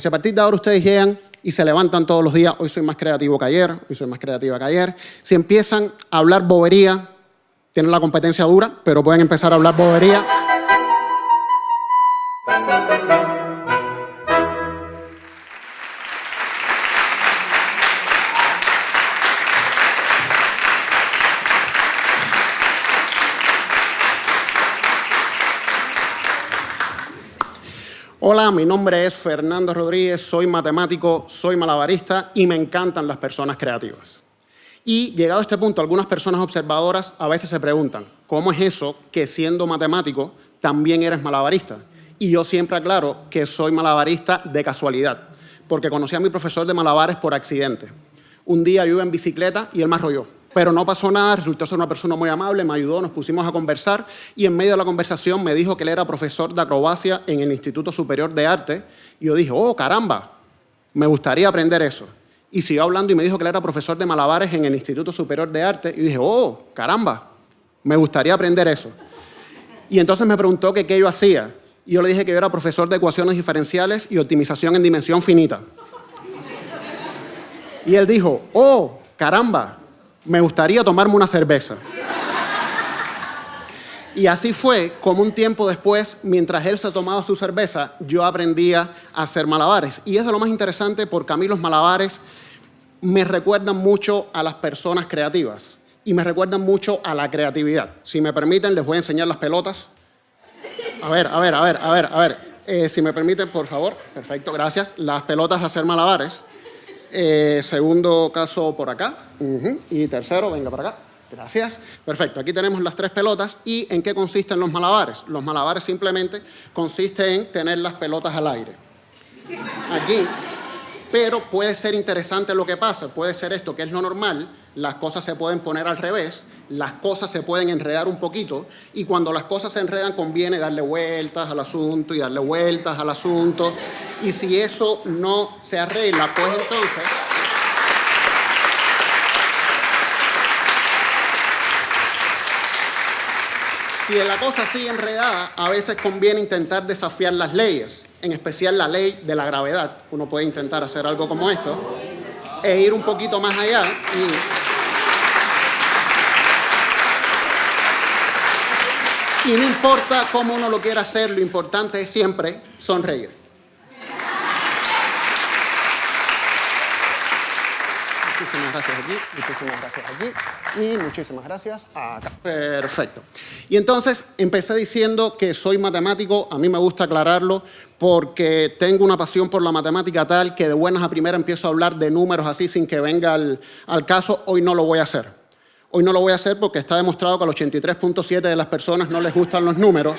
Si a partir de ahora ustedes llegan y se levantan todos los días, hoy soy más creativo que ayer, hoy soy más creativa que ayer, si empiezan a hablar bobería, tienen la competencia dura, pero pueden empezar a hablar bobería. Hola, mi nombre es Fernando Rodríguez, soy matemático, soy malabarista y me encantan las personas creativas. Y llegado a este punto, algunas personas observadoras a veces se preguntan, ¿cómo es eso que siendo matemático también eres malabarista? Y yo siempre aclaro que soy malabarista de casualidad, porque conocí a mi profesor de malabares por accidente. Un día yo iba en bicicleta y él me arrolló. Pero no pasó nada, resultó ser una persona muy amable, me ayudó, nos pusimos a conversar y en medio de la conversación me dijo que él era profesor de acrobacia en el Instituto Superior de Arte y yo dije, oh, caramba, me gustaría aprender eso. Y siguió hablando y me dijo que él era profesor de malabares en el Instituto Superior de Arte y dije, oh, caramba, me gustaría aprender eso. Y entonces me preguntó que qué yo hacía y yo le dije que yo era profesor de ecuaciones diferenciales y optimización en dimensión finita. Y él dijo, oh, caramba, me gustaría tomarme una cerveza. Y así fue como un tiempo después, mientras él se tomaba su cerveza, yo aprendía a hacer malabares. Y eso es lo más interesante porque a mí los malabares me recuerdan mucho a las personas creativas y me recuerdan mucho a la creatividad. Si me permiten, les voy a enseñar las pelotas. A ver. Si me permiten, por favor. Perfecto, gracias. Las pelotas de hacer malabares. Segundo caso por acá. Y tercero, venga para acá. Gracias. Perfecto. Aquí tenemos las tres pelotas. ¿Y en qué consisten los malabares? Los malabares simplemente consisten en tener las pelotas al aire. Aquí. Pero puede ser interesante lo que pasa. Puede ser esto, que es lo normal. Las cosas se pueden poner al revés. Las cosas se pueden enredar un poquito. Y cuando las cosas se enredan, conviene darle vueltas al asunto y darle vueltas al asunto. Y si eso no se arregla, pues entonces... Si la cosa sigue enredada, a veces conviene intentar desafiar las leyes, en especial la ley de la gravedad. Uno puede intentar hacer algo como esto e ir un poquito más allá. Y no importa cómo uno lo quiera hacer, lo importante es siempre sonreír. Muchísimas gracias aquí, muchísimas gracias aquí y muchísimas gracias acá. Perfecto. Y entonces empecé diciendo que soy matemático, a mí me gusta aclararlo porque tengo una pasión por la matemática tal que de buenas a primeras empiezo a hablar de números así sin que venga al caso. Hoy no lo voy a hacer. Hoy no lo voy a hacer porque está demostrado que al 83.7% de las personas no les gustan los números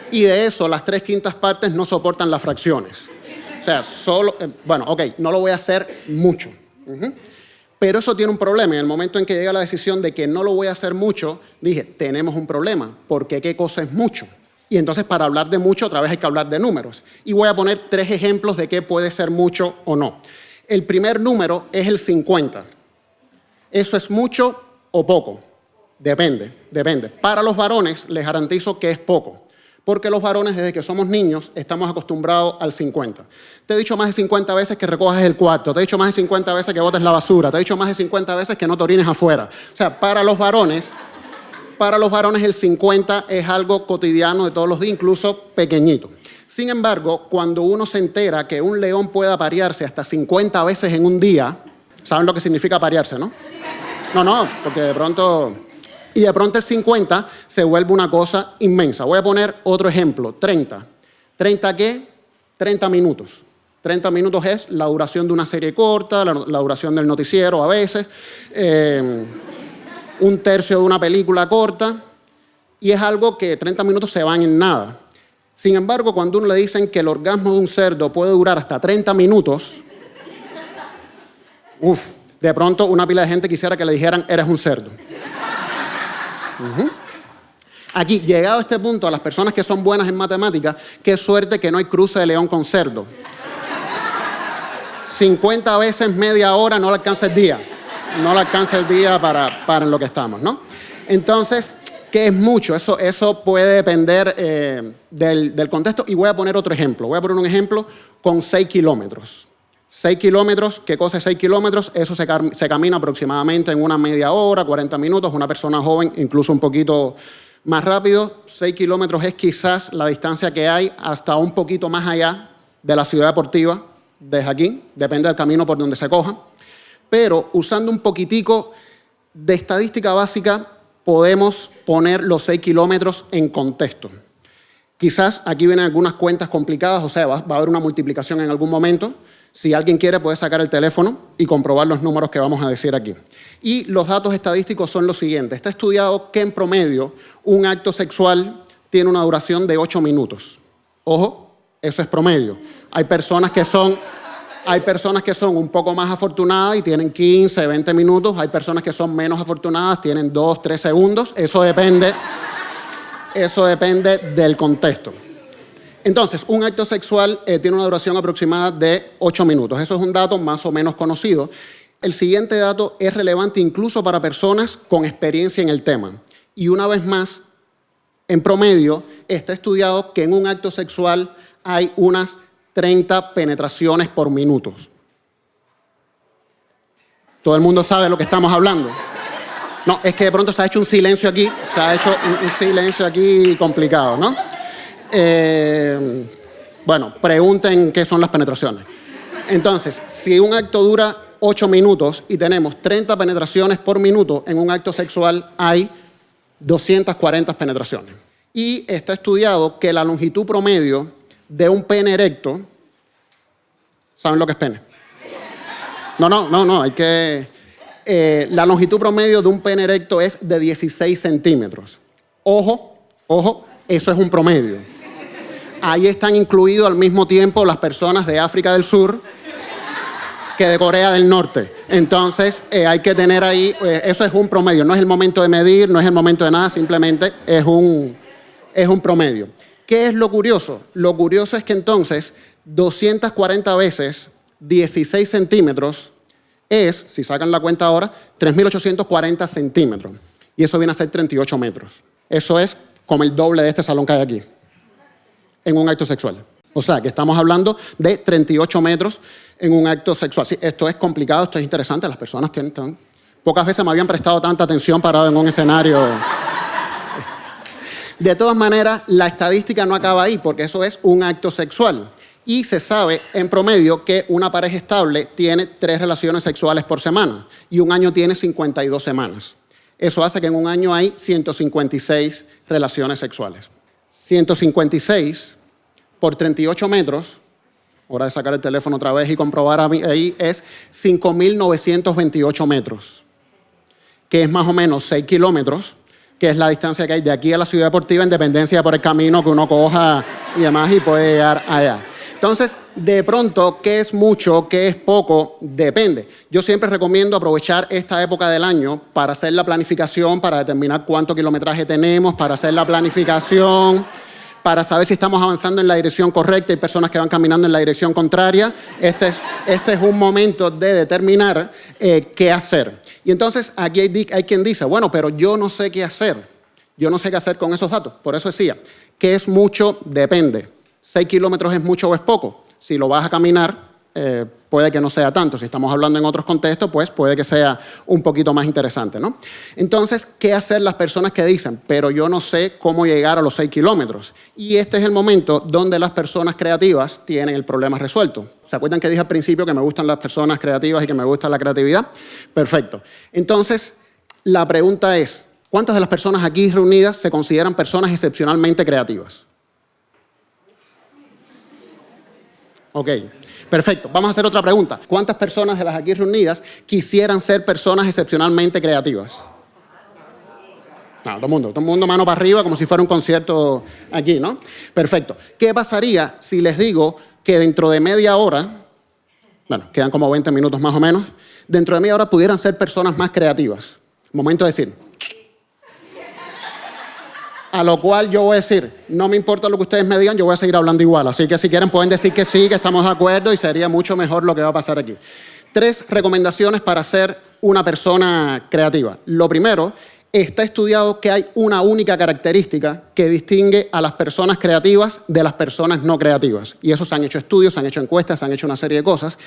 y de eso las 3/5 partes no soportan las fracciones. O sea, no lo voy a hacer mucho. Pero eso tiene un problema. En el momento en que llega la decisión de que no lo voy a hacer mucho, dije, tenemos un problema, porque ¿qué cosa es mucho? Y entonces para hablar de mucho, otra vez hay que hablar de números. Y voy a poner 3 ejemplos de qué puede ser mucho o no. El primer número es el 50. ¿Eso es mucho o poco? Depende. Para los varones les garantizo que es poco. Porque los varones, desde que somos niños, estamos acostumbrados al 50. Te he dicho más de 50 veces que recojas el cuarto, te he dicho más de 50 veces que botes la basura, te he dicho más de 50 veces que no te orines afuera. O sea, para los varones el 50 es algo cotidiano de todos los días, incluso pequeñito. Sin embargo, cuando uno se entera que un león puede aparearse hasta 50 veces en un día, ¿saben lo que significa aparearse, no? No, porque de pronto el 50 se vuelve una cosa inmensa. Voy a poner otro ejemplo, 30. ¿30 qué? 30 minutos. 30 minutos es la duración de una serie corta, la duración del noticiero a veces, un tercio de una película corta, y es algo que 30 minutos se van en nada. Sin embargo, cuando uno le dicen que el orgasmo de un cerdo puede durar hasta 30 minutos, de pronto una pila de gente quisiera que le dijeran, eres un cerdo. Aquí, llegado a este punto, a las personas que son buenas en matemáticas, qué suerte que no hay cruce de león con cerdo. 50 veces media hora no le alcanza el día. No le alcanza el día para en lo que estamos, ¿no? Entonces, que es mucho. Eso puede depender del contexto. Y voy a poner otro ejemplo. Voy a poner un ejemplo con 6 kilómetros. 6 kilómetros, ¿qué cosa es 6 kilómetros? Eso se camina aproximadamente en una media hora, 40 minutos. Una persona joven, incluso un poquito más rápido. 6 kilómetros es quizás la distancia que hay hasta un poquito más allá de la ciudad deportiva, desde aquí. Depende del camino por donde se coja. Pero usando un poquitico de estadística básica, podemos poner los 6 kilómetros en contexto. Quizás aquí vienen algunas cuentas complicadas, o sea, va a haber una multiplicación en algún momento. Si alguien quiere, puede sacar el teléfono y comprobar los números que vamos a decir aquí. Y los datos estadísticos son los siguientes. Está estudiado que en promedio un acto sexual tiene una duración de 8 minutos. Ojo, eso es promedio. Hay personas que son un poco más afortunadas y tienen 15, 20 minutos. Hay personas que son menos afortunadas, tienen 2, 3 segundos. Eso depende del contexto. Entonces, un acto sexual tiene una duración aproximada de 8 minutos. Eso es un dato más o menos conocido. El siguiente dato es relevante incluso para personas con experiencia en el tema. Y una vez más, en promedio, está estudiado que en un acto sexual hay unas 30 penetraciones por minuto. ¿Todo el mundo sabe de lo que estamos hablando? No, es que de pronto se ha hecho un silencio aquí, complicado, ¿no? Bueno, pregunten qué son las penetraciones. Entonces, si un acto dura 8 minutos y tenemos 30 penetraciones por minuto, en un acto sexual hay 240 penetraciones. Y está estudiado que la longitud promedio de un pene erecto, ¿saben lo que es pene? No, hay que... la longitud promedio de un pene erecto es de 16 centímetros. Ojo, eso es un promedio. Ahí están incluidos al mismo tiempo las personas de África del Sur que de Corea del Norte. Entonces, hay que tener ahí, eso es un promedio. No es el momento de medir, no es el momento de nada, simplemente es un promedio. ¿Qué es lo curioso? Lo curioso es que entonces 240 veces 16 centímetros es, si sacan la cuenta ahora, 3.840 centímetros. Y eso viene a ser 38 metros. Eso es como el doble de este salón que hay aquí, en un acto sexual. O sea, que estamos hablando de 38 metros en un acto sexual. Sí, esto es complicado, esto es interesante. Las personas tienen... Pocas veces me habían prestado tanta atención parado en un escenario... De todas maneras, la estadística no acaba ahí, porque eso es un acto sexual. Y se sabe, en promedio, que una pareja estable tiene 3 relaciones sexuales por semana. Y un año tiene 52 semanas. Eso hace que en un año hay 156 relaciones sexuales. 156 por 38 metros, hora de sacar el teléfono otra vez y comprobar ahí, es 5.928 metros, que es más o menos 6 kilómetros, que es la distancia que hay de aquí a la ciudad deportiva, en dependencia por el camino que uno coja y demás, y puede llegar allá. Entonces, de pronto, ¿qué es mucho, qué es poco? Depende. Yo siempre recomiendo aprovechar esta época del año para hacer la planificación, para determinar cuánto kilometraje tenemos, para hacer la planificación, para saber si estamos avanzando en la dirección correcta. Hay personas que van caminando en la dirección contraria. Este es un momento de determinar qué hacer. Y entonces aquí hay quien dice, bueno, pero yo no sé qué hacer. Yo no sé qué hacer con esos datos. Por eso decía, ¿qué es mucho? Depende. 6 kilómetros es mucho o es poco. Si lo vas a caminar, puede que no sea tanto. Si estamos hablando en otros contextos, pues puede que sea un poquito más interesante, ¿no? Entonces, ¿qué hacer las personas que dicen, pero yo no sé cómo llegar a los 6 kilómetros? Y este es el momento donde las personas creativas tienen el problema resuelto. ¿Se acuerdan que dije al principio que me gustan las personas creativas y que me gusta la creatividad? Perfecto. Entonces, la pregunta es, ¿cuántas de las personas aquí reunidas se consideran personas excepcionalmente creativas? Ok, perfecto. Vamos a hacer otra pregunta. ¿Cuántas personas de las aquí reunidas quisieran ser personas excepcionalmente creativas? No, todo el mundo mano para arriba como si fuera un concierto aquí, ¿no? Perfecto. ¿Qué pasaría si les digo que dentro de media hora, bueno, quedan como 20 minutos más o menos, dentro de media hora pudieran ser personas más creativas? Momento de decir. A lo cual yo voy a decir, no me importa lo que ustedes me digan, yo voy a seguir hablando igual. Así que si quieren pueden decir que sí, que estamos de acuerdo y sería mucho mejor lo que va a pasar aquí. 3 recomendaciones para ser una persona creativa. Lo primero está estudiado que hay una única característica que distingue a las personas creativas de las personas no creativas. Y eso se han hecho estudios, se han hecho encuestas, se han hecho una serie de cosas.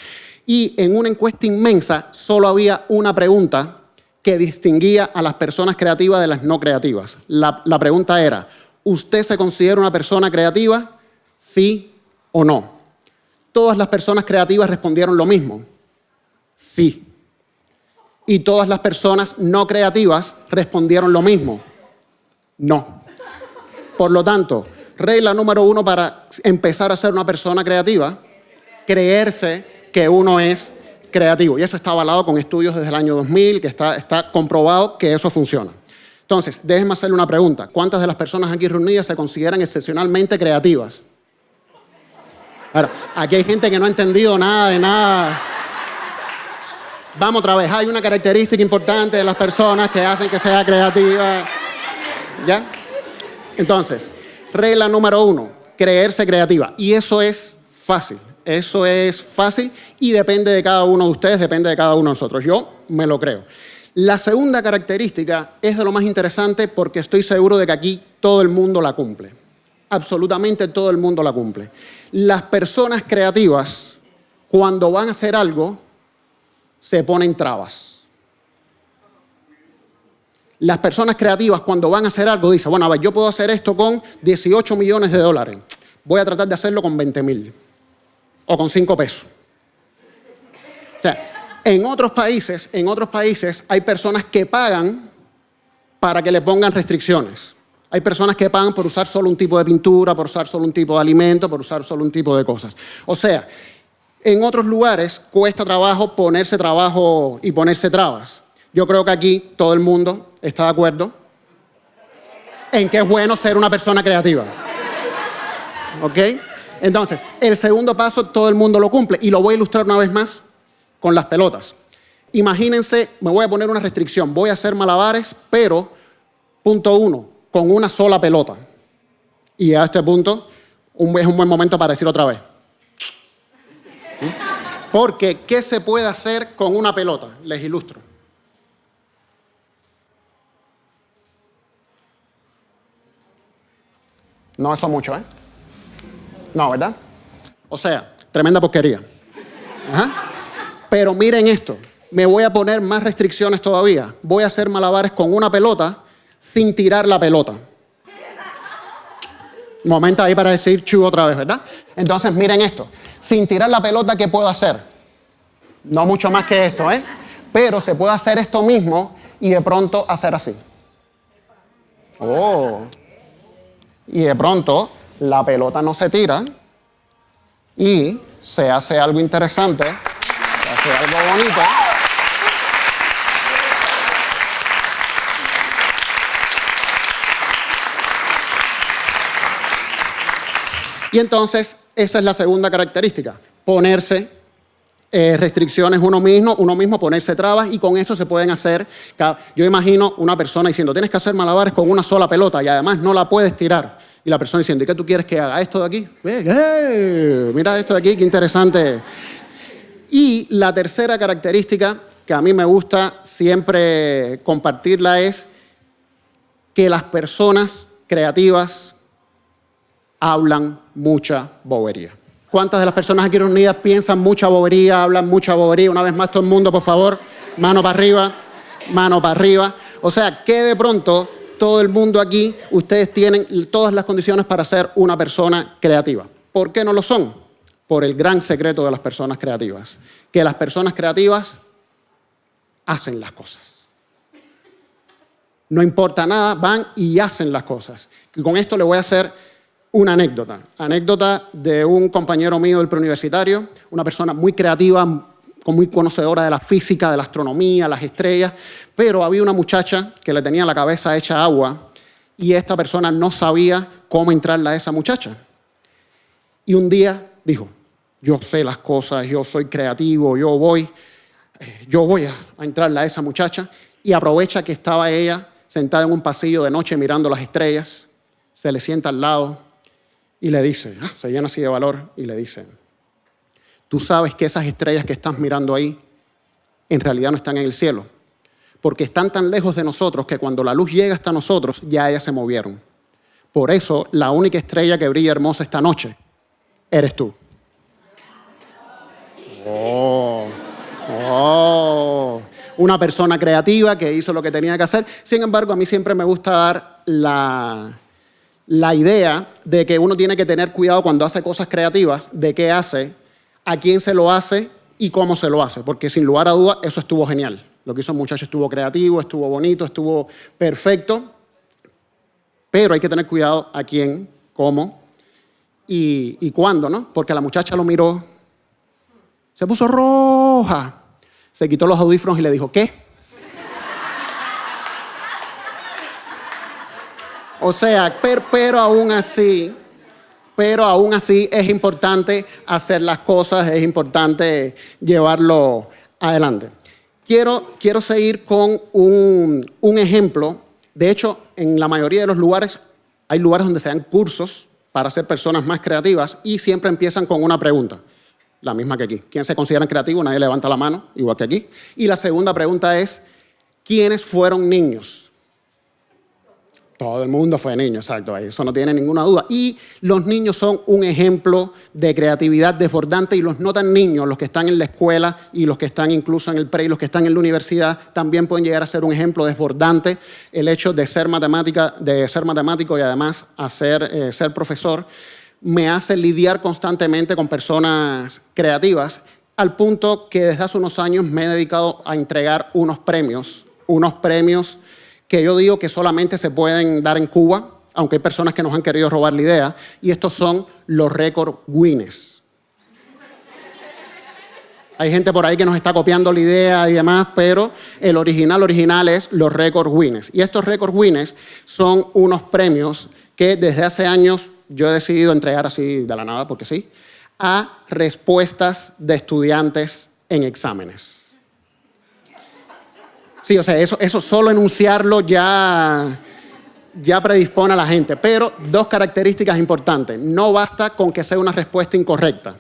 Y en una encuesta inmensa solo había una pregunta que distinguía a las personas creativas de las no creativas. La pregunta era, ¿usted se considera una persona creativa? ¿Sí o no? Todas las personas creativas respondieron lo mismo. Sí. Y todas las personas no creativas respondieron lo mismo. No. Por lo tanto, regla número 1 para empezar a ser una persona creativa, creerse que uno es creativo. Y eso está avalado con estudios desde el año 2000, que está comprobado que eso funciona. Entonces, déjenme hacerle una pregunta. ¿Cuántas de las personas aquí reunidas se consideran excepcionalmente creativas? Ahora, aquí hay gente que no ha entendido nada de nada. Vamos otra vez. Hay una característica importante de las personas que hacen que sea creativa. ¿Ya? Entonces, regla número 1, creerse creativa. Y eso es fácil. Eso es fácil y depende de cada uno de ustedes, depende de cada uno de nosotros. Yo me lo creo. La segunda característica es de lo más interesante porque estoy seguro de que aquí todo el mundo la cumple. Absolutamente todo el mundo la cumple. Las personas creativas, cuando van a hacer algo, se ponen trabas. Las personas creativas, cuando van a hacer algo, dicen, bueno, a ver, yo puedo hacer esto con 18 millones de dólares. Voy a tratar de hacerlo con 20,000. O con 5 pesos. O sea, en otros países hay personas que pagan para que le pongan restricciones. Hay personas que pagan por usar solo un tipo de pintura, por usar solo un tipo de alimento, por usar solo un tipo de cosas. O sea, en otros lugares cuesta trabajo ponerse trabajo y ponerse trabas. Yo creo que aquí todo el mundo está de acuerdo en que es bueno ser una persona creativa. ¿Ok? Entonces, el segundo paso todo el mundo lo cumple y lo voy a ilustrar una vez más con las pelotas. Imagínense, me voy a poner una restricción, voy a hacer malabares, pero, punto 1, con una sola pelota. Y a este punto es un buen momento para decir otra vez. Porque, ¿qué se puede hacer con una pelota? Les ilustro. No eso mucho, ¿eh? No, ¿verdad? O sea, tremenda porquería. Ajá. Pero miren esto, me voy a poner más restricciones todavía. Voy a hacer malabares con una pelota sin tirar la pelota. Momento ahí para decir chu otra vez, ¿verdad? Entonces, miren esto. Sin tirar la pelota, ¿qué puedo hacer? No mucho más que esto, ¿eh? Pero se puede hacer esto mismo y de pronto hacer así. Oh. Y de pronto la pelota no se tira y se hace algo interesante, se hace algo bonito. Y entonces, esa es la segunda característica, ponerse restricciones uno mismo, ponerse trabas, y con eso se pueden hacer. Yo imagino una persona diciendo, tienes que hacer malabares con una sola pelota y además no la puedes tirar. Y la persona diciendo, ¿y qué tú quieres que haga? ¿Esto de aquí? Mira esto de aquí, qué interesante. Y la tercera característica que a mí me gusta siempre compartirla es que las personas creativas hablan mucha bobería. ¿Cuántas de las personas aquí reunidas piensan mucha bobería, hablan mucha bobería? Una vez más, todo el mundo, por favor, mano para arriba, mano para arriba. O sea, que de pronto, todo el mundo aquí, ustedes tienen todas las condiciones para ser una persona creativa. ¿Por qué no lo son? Por el gran secreto de las personas creativas. Que las personas creativas hacen las cosas. No importa nada, van y hacen las cosas. Y con esto le voy a hacer una anécdota. Anécdota de un compañero mío del preuniversitario, una persona muy creativa, muy conocedora de la física, de la astronomía, las estrellas, pero había una muchacha que le tenía la cabeza hecha agua y esta persona no sabía cómo entrarle a esa muchacha. Y un día dijo, yo sé las cosas, yo soy creativo, yo voy a entrarle a esa muchacha, y aprovecha que estaba ella sentada en un pasillo de noche mirando las estrellas, se le sienta al lado y le dice, se llena así de valor y le dice, tú sabes que esas estrellas que estás mirando ahí en realidad no están en el cielo, porque están tan lejos de nosotros que cuando la luz llega hasta nosotros, ya ellas se movieron. Por eso, la única estrella que brilla hermosa esta noche eres tú. Una persona creativa que hizo lo que tenía que hacer. Sin embargo, a mí siempre me gusta dar la idea de que uno tiene que tener cuidado cuando hace cosas creativas, de qué hace, a quién se lo hace y cómo se lo hace. Porque sin lugar a dudas, eso estuvo genial. Lo que hizo el muchacho estuvo creativo, estuvo bonito, estuvo perfecto. Pero hay que tener cuidado a quién, cómo y cuándo, ¿no? Porque la muchacha lo miró, se puso roja, se quitó los audífonos y le dijo, ¿qué? O sea, pero aún así es importante hacer las cosas, es importante llevarlo adelante. Quiero seguir con un ejemplo. De hecho, en la mayoría de los lugares, hay lugares donde se dan cursos para ser personas más creativas y siempre empiezan con una pregunta, la misma que aquí. ¿Quién se considera creativo? Nadie levanta la mano, igual que aquí. Y la segunda pregunta es, ¿quiénes fueron niños? Todo el mundo fue niño, exacto, eso no tiene ninguna duda. Y los niños son un ejemplo de creatividad desbordante y los no tan niños, los que están en la escuela y los que están incluso en el pre y los que están en la universidad, también pueden llegar a ser un ejemplo desbordante. El hecho de ser matemático y además ser profesor me hace lidiar constantemente con personas creativas, al punto que desde hace unos años me he dedicado a entregar unos premios que yo digo que solamente se pueden dar en Cuba, aunque hay personas que nos han querido robar la idea, y estos son los récord Guinness. Hay gente por ahí que nos está copiando la idea y demás, pero el original es los récord Guinness. Y estos récord Guinness son unos premios que desde hace años yo he decidido entregar así de la nada, porque sí, a respuestas de estudiantes en exámenes. Sí, o sea, eso solo enunciarlo ya predispone a la gente. Pero dos características importantes. No basta con que sea una respuesta incorrecta.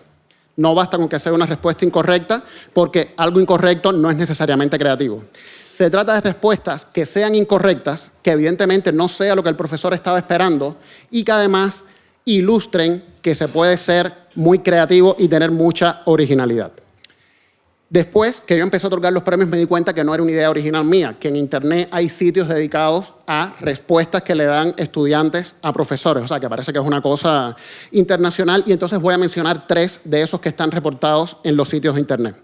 No basta con que sea una respuesta incorrecta porque algo incorrecto no es necesariamente creativo. Se trata de respuestas que sean incorrectas, que evidentemente no sea lo que el profesor estaba esperando y que además ilustren que se puede ser muy creativo y tener mucha originalidad. Después que yo empecé a otorgar los premios me di cuenta que no era una idea original mía, que en Internet hay sitios dedicados a respuestas que le dan estudiantes a profesores, o sea que parece que es una cosa internacional y entonces voy a mencionar 3 de esos que están reportados en los sitios de Internet.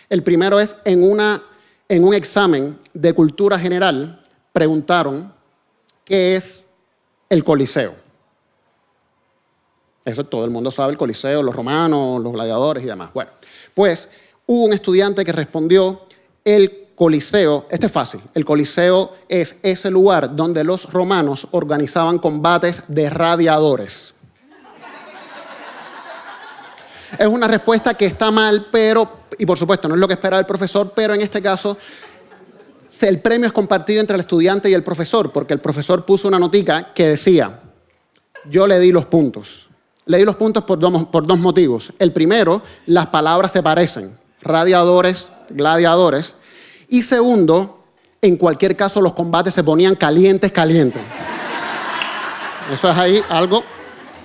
El primero es en un examen de cultura general preguntaron qué es el Coliseo. Eso todo el mundo sabe, el Coliseo, los romanos, los gladiadores y demás. Bueno, pues hubo un estudiante que respondió, el Coliseo, este es fácil, el Coliseo es ese lugar donde los romanos organizaban combates de radiadores. Es una respuesta que está mal, y por supuesto no es lo que esperaba el profesor, pero en este caso el premio es compartido entre el estudiante y el profesor, porque el profesor puso una notica que decía, yo le di los puntos. Le di los puntos por dos motivos. El primero, las palabras se parecen. Radiadores, gladiadores. Y segundo, en cualquier caso los combates se ponían calientes. Eso es ahí algo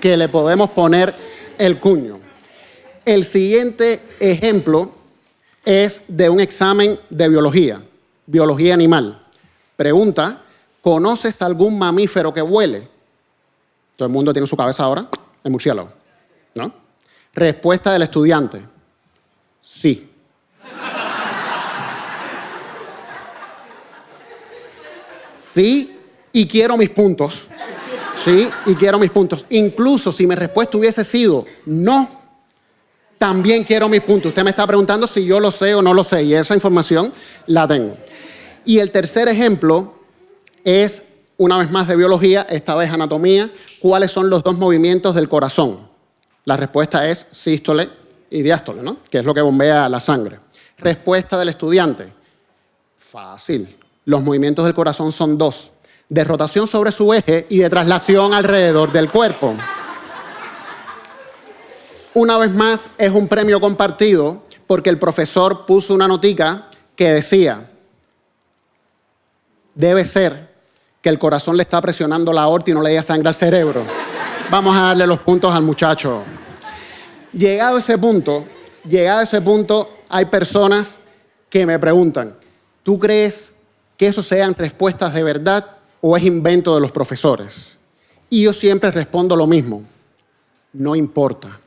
que le podemos poner el cuño. El siguiente ejemplo es de un examen de biología animal. Pregunta, ¿conoces algún mamífero que vuele? Todo el mundo tiene en su cabeza ahora el murciélago, ¿no? Respuesta del estudiante. Sí. Sí, y quiero mis puntos. Sí, y quiero mis puntos. Incluso si mi respuesta hubiese sido no, también quiero mis puntos. Usted me está preguntando si yo lo sé o no lo sé, y esa información la tengo. Y el tercer ejemplo es, una vez más de biología, esta vez anatomía. ¿Cuáles son los 2 movimientos del corazón? La respuesta es sístole y diástole, ¿no? Que es lo que bombea la sangre. Respuesta del estudiante. Fácil. Los movimientos del corazón son 2. De rotación sobre su eje y de traslación alrededor del cuerpo. Una vez más, es un premio compartido porque el profesor puso una notica que decía, debe ser que el corazón le está presionando la aorta y no le llega sangre al cerebro. Vamos a darle los puntos al muchacho. Llegado a ese punto, hay personas que me preguntan, ¿tú crees que eso sean respuestas de verdad o es invento de los profesores? Y yo siempre respondo lo mismo, no importa.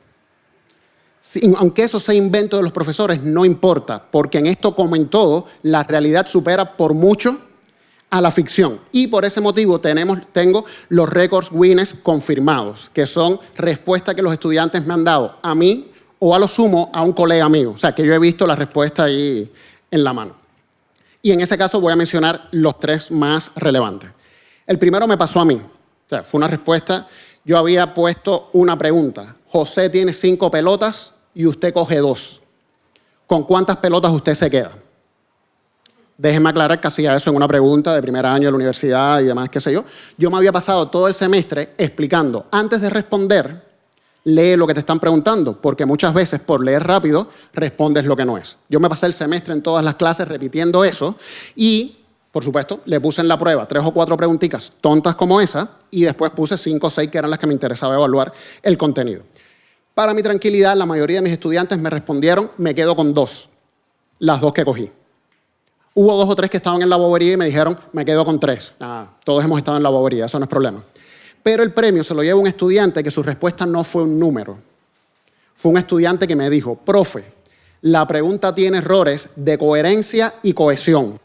Aunque eso sea invento de los profesores, no importa, porque en esto, como en todo, la realidad supera por mucho a la ficción. Y por ese motivo tengo los récords Guinness confirmados, que son respuestas que los estudiantes me han dado a mí o a lo sumo a un colega mío. O sea, que yo he visto la respuesta ahí en la mano. Y en ese caso voy a mencionar los 3 más relevantes. El primero me pasó a mí. O sea, fue una respuesta. Yo había puesto una pregunta. José tiene 5 pelotas y usted coge 2. ¿Con cuántas pelotas usted se queda? Déjeme aclarar que hacía eso en una pregunta de primer año de la universidad y demás, qué sé yo. Yo me había pasado todo el semestre explicando, antes de responder, lee lo que te están preguntando, porque muchas veces por leer rápido respondes lo que no es. Yo me pasé el semestre en todas las clases repitiendo eso y, por supuesto, le puse en la prueba 3 o 4 preguntitas tontas como esa y después puse 5 o 6 que eran las que me interesaba evaluar el contenido. Para mi tranquilidad, la mayoría de mis estudiantes me respondieron, me quedo con 2, las 2 que cogí. Hubo 2 o 3 que estaban en la bobería y me dijeron, me quedo con 3. Todos hemos estado en la bobería, eso no es problema. Pero el premio se lo lleva un estudiante que su respuesta no fue un número. Fue un estudiante que me dijo, profe, la pregunta tiene errores de coherencia y cohesión.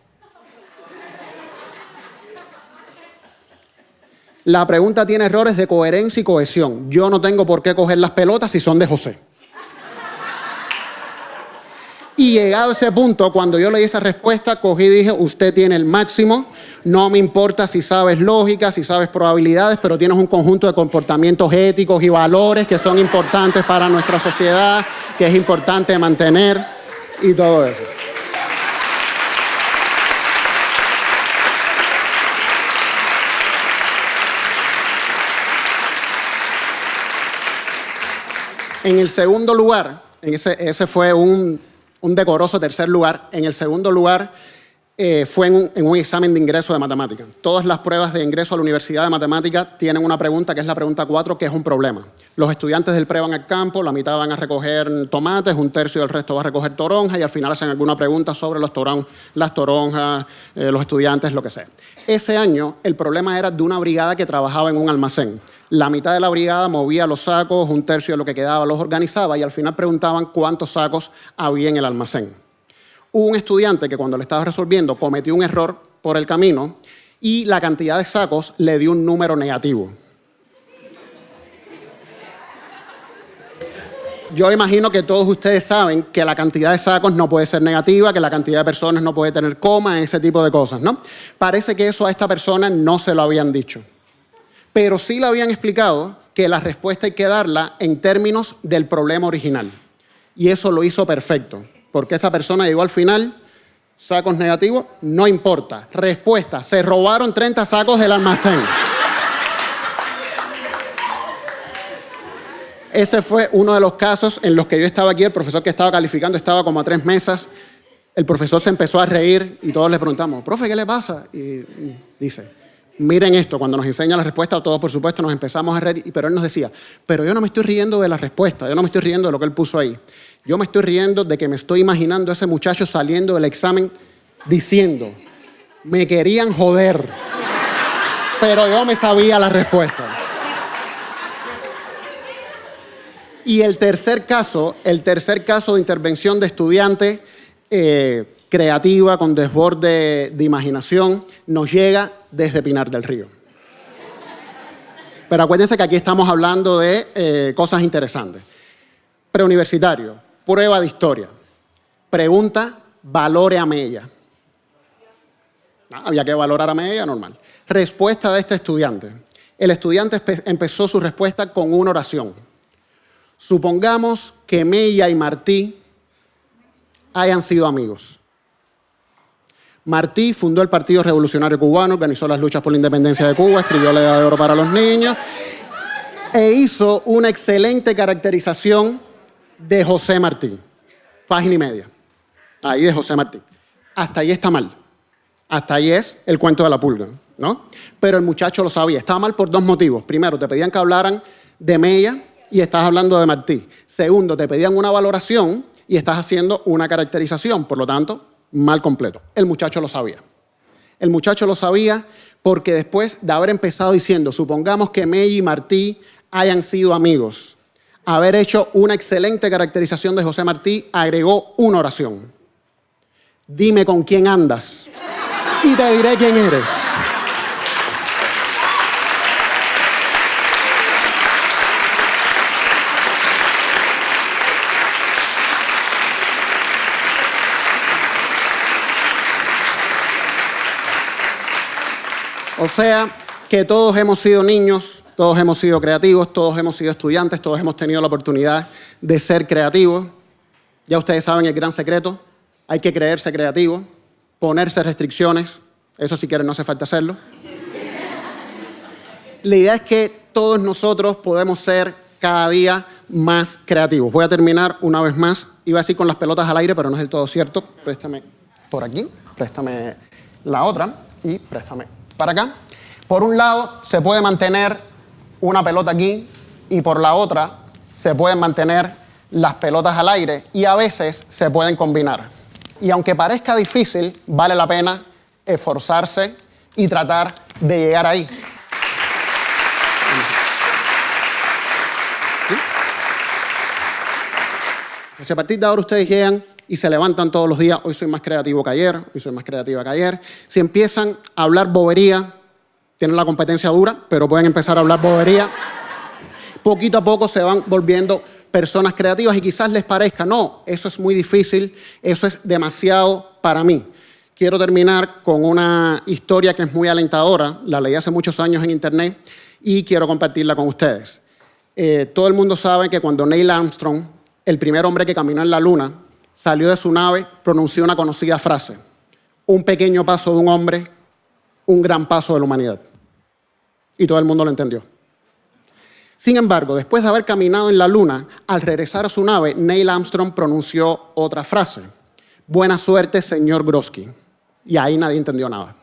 La pregunta tiene errores de coherencia y cohesión. Yo no tengo por qué coger las pelotas si son de José. Y llegado a ese punto, cuando yo leí esa respuesta, cogí y dije, usted tiene el máximo, no me importa si sabes lógica, si sabes probabilidades, pero tienes un conjunto de comportamientos éticos y valores que son importantes para nuestra sociedad, que es importante mantener y todo eso. En el segundo lugar, ese fue un decoroso tercer lugar. En el segundo lugar fue en un examen de ingreso de matemáticas. Todas las pruebas de ingreso a la Universidad de Matemáticas tienen una pregunta, que es la pregunta 4, que es un problema. Los estudiantes del pre van al campo, la mitad van a recoger tomates, 1/3 del resto va a recoger toronjas y al final hacen alguna pregunta sobre las toronjas, los estudiantes, lo que sea. Ese año el problema era de una brigada que trabajaba en un almacén. La mitad de la brigada movía los sacos, 1/3 de lo que quedaba los organizaba y al final preguntaban cuántos sacos había en el almacén. Hubo un estudiante que cuando le estaba resolviendo cometió un error por el camino y la cantidad de sacos le dio un número negativo. Yo imagino que todos ustedes saben que la cantidad de sacos no puede ser negativa, que la cantidad de personas no puede tener coma, ese tipo de cosas, ¿no? Parece que eso a esta persona no se lo habían dicho. Pero sí le habían explicado que la respuesta hay que darla en términos del problema original. Y eso lo hizo perfecto, porque esa persona llegó al final, sacos negativos, no importa. Respuesta, se robaron 30 sacos del almacén. Ese fue uno de los casos en los que yo estaba aquí, el profesor que estaba calificando estaba como a 3 mesas, el profesor se empezó a reír y todos le preguntamos, profe, ¿qué le pasa? Y dice, miren esto, cuando nos enseña la respuesta, todos por supuesto nos empezamos a reír, pero él nos decía, pero yo no me estoy riendo de la respuesta, yo no me estoy riendo de lo que él puso ahí. Yo me estoy riendo de que me estoy imaginando a ese muchacho saliendo del examen diciendo, me querían joder, pero yo me sabía la respuesta. Y el tercer caso de intervención de estudiante creativa, con desborde de imaginación, nos llega desde Pinar del Río. Pero acuérdense que aquí estamos hablando de cosas interesantes. Preuniversitario, prueba de historia. Pregunta, valore a Mella. Había que valorar a Mella, normal. Respuesta de este estudiante. El estudiante empezó su respuesta con una oración. Supongamos que Mella y Martí hayan sido amigos. Martí fundó el Partido Revolucionario Cubano, organizó las luchas por la independencia de Cuba, escribió La Edad de Oro para los niños e hizo una excelente caracterización de José Martí. Página y media. Ahí de José Martí. Hasta ahí está mal. Hasta ahí es el cuento de la pulga, ¿no? Pero el muchacho lo sabía. Estaba mal por dos motivos. Primero, te pedían que hablaran de Mella y estás hablando de Martí. Segundo, te pedían una valoración y estás haciendo una caracterización. Por lo tanto, mal completo. El muchacho lo sabía. El muchacho lo sabía porque después de haber empezado diciendo, supongamos que Mella y Martí hayan sido amigos, haber hecho una excelente caracterización de José Martí, agregó una oración. Dime con quién andas y te diré quién eres. O sea, que todos hemos sido niños, todos hemos sido creativos, todos hemos sido estudiantes, todos hemos tenido la oportunidad de ser creativos. Ya ustedes saben el gran secreto, hay que creerse creativo, ponerse restricciones, eso si quieren no hace falta hacerlo. La idea es que todos nosotros podemos ser cada día más creativos. Voy a terminar una vez más, iba a decir con las pelotas al aire, pero no es del todo cierto. Préstame por aquí, préstame la otra y préstame para acá. Por un lado se puede mantener una pelota aquí y por la otra se pueden mantener las pelotas al aire y a veces se pueden combinar. Y aunque parezca difícil, vale la pena esforzarse y tratar de llegar ahí. Si a partir de ahora ustedes llegan y se levantan todos los días, hoy soy más creativo que ayer, hoy soy más creativa que ayer, si empiezan a hablar bobería, tienen la competencia dura, pero pueden empezar a hablar bobería, poquito a poco se van volviendo personas creativas y quizás les parezca, no, eso es muy difícil, eso es demasiado para mí. Quiero terminar con una historia que es muy alentadora, la leí hace muchos años en internet y quiero compartirla con ustedes. Todo el mundo sabe que cuando Neil Armstrong, el primer hombre que caminó en la luna, salió de su nave, pronunció una conocida frase: un pequeño paso de un hombre, un gran paso de la humanidad. Y todo el mundo lo entendió. Sin embargo, después de haber caminado en la luna, al regresar a su nave, Neil Armstrong pronunció otra frase: buena suerte, señor Grosky. Y ahí nadie entendió nada.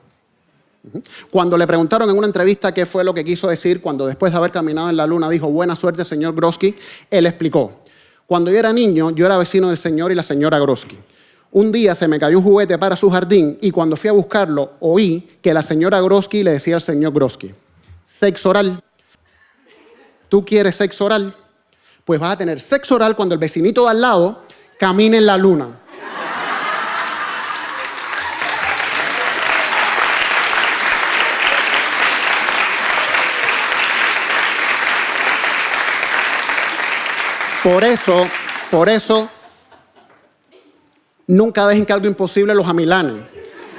Cuando le preguntaron en una entrevista qué fue lo que quiso decir cuando después de haber caminado en la luna dijo buena suerte, señor Grosky, él explicó: cuando yo era niño, yo era vecino del señor y la señora Grosky. Un día se me cayó un juguete para su jardín y cuando fui a buscarlo, oí que la señora Grosky le decía al señor Grosky: sexo oral. ¿Tú quieres sexo oral? Pues vas a tener sexo oral cuando el vecinito de al lado camine en la luna. Por eso, nunca dejen que algo imposible los amilane.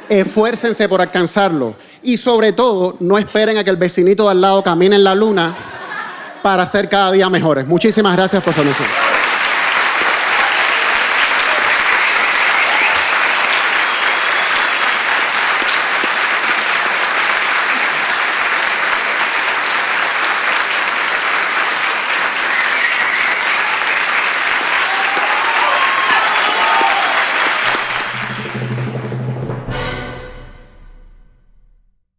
Esfuércense por alcanzarlo. Y sobre todo, no esperen a que el vecinito de al lado camine en la luna para ser cada día mejores. Muchísimas gracias por su atención.